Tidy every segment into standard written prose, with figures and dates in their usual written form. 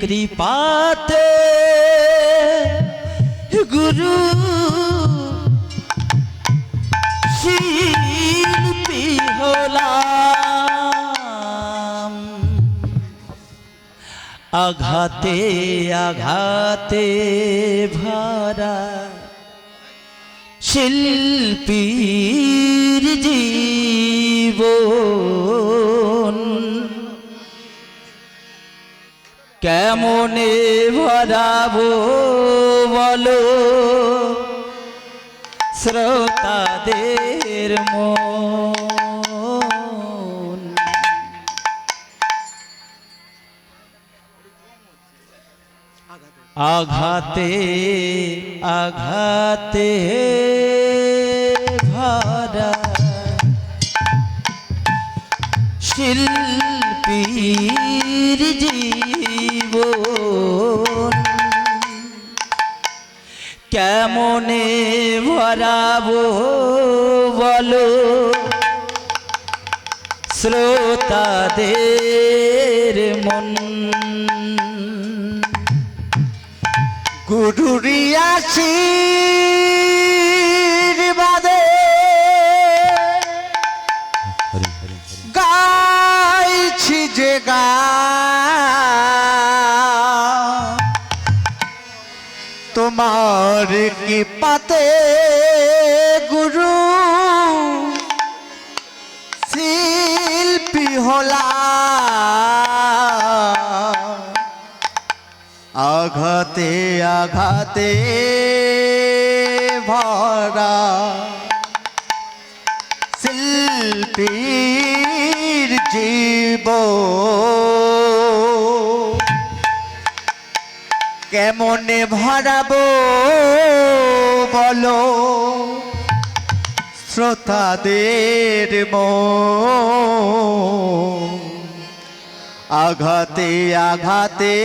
কৃপাতে গুরু শিল্পী হলাম। আঘাতে আঘাতে ভরা শিল্পীর জীবন, কেমনে ভরাবো বলো শ্রোতাদের মন। আঘাতে আঘাতে ভরা শিল্পীর জীবন, কেমনে ভরাবো বলো শ্রোতাদের মন। গুরুরি আশীর্বাদে গাইছি যে গান, তোমার কি পাতে গুরু শিল্পী হলাম। আঘাতে আঘাতে ভরা শিল্পীর জীবন, কেমনে ভরাবো বলো শ্রোতাদের মন। আঘাতে আঘাতে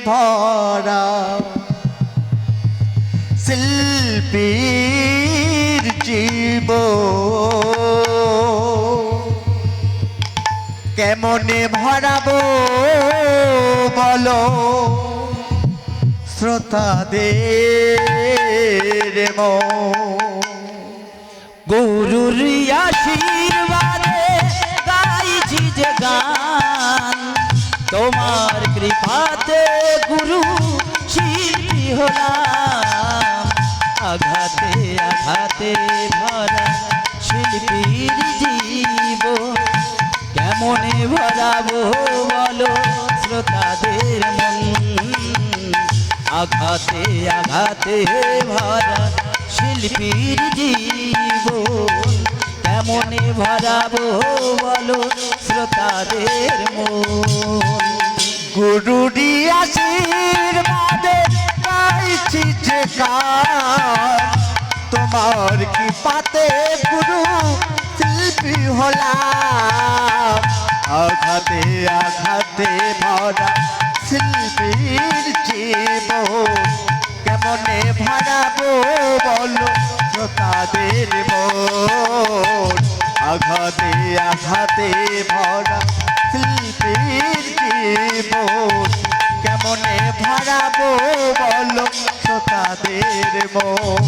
ভরা শিল্পীর জীবন, কেমনে ভরাবো বলো শ্রোতাদের মন। গুরুর আশীর্বাদে গাইছি যে গান, তোমার কৃপাতে গুরু শিল্পী হলাম। আঘাতে আঘাতে ভরা শিল্পীর জীবন, কেমনে ভরাবো বলো শ্রোতাদের মন। আঘাতে আঘাতে ভরা শিল্পীর জীবন, কেমনে ভরাবো বলো শ্রোতাদের মন। গুরুরি আশীর্বাদে গাইছি যে গান, তোমার কি পাতে গুরু শিল্পী হলাম। আঘাতে আঘাতে ভরা শিল্পীর জীবন, কেমনে ভরাবো বলো শ্রোতাদের মন। আঘাতে আঘাতে ভরা শিল্পীর জীবন, কেমনে ভরাবো বলো শ্রোতাদের মন।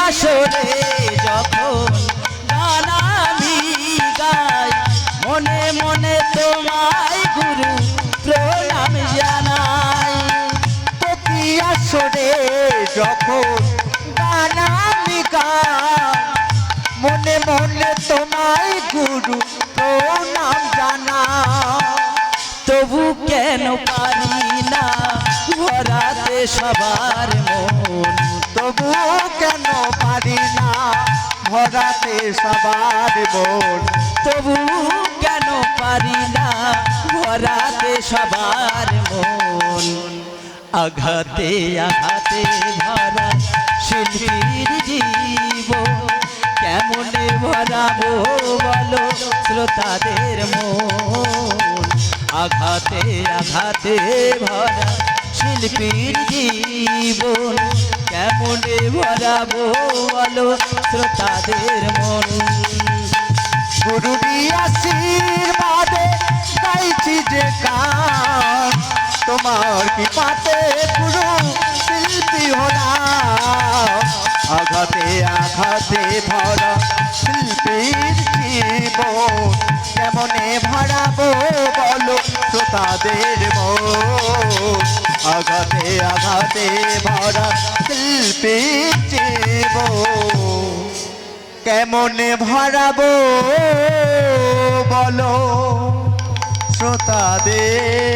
আসরে যখন গান আমি গাই, মনে মনে তোমায় গুরু প্রণাম জানাই। প্রতি আসরে যখন গান আমি গাই, মনে মনে তোমায় গুরু প্রণাম জানাই। তবু কেন পারি না ভরাতে সবার মন, তবু কেন পারি না ভরাতে সবার মন। তবু কেন পারি না ভরাতে সবার মন। আঘাতে আঘাতে ভরা শিল্পীর ভরাবো বলো শ্রোতাদের মন আঘাতে আঘাতে ভরা শিল্পীর জীবন কেমনে ভরাবো বলো শ্রোতাদের মন গুরুরি আশীর্বাদে গাইছি যে গান তোমার কি পাতে গুরু শিল্পী হলাম আঘাতে আঘাতে ভরা শিল্পীর জীবন কেমনে ভরাবো বলো শ্রোতাদের মন আঘাতে আঘাতে ভরা শিল্পীর জীবন কেমনে ভরাবো বলো শ্রোতাদের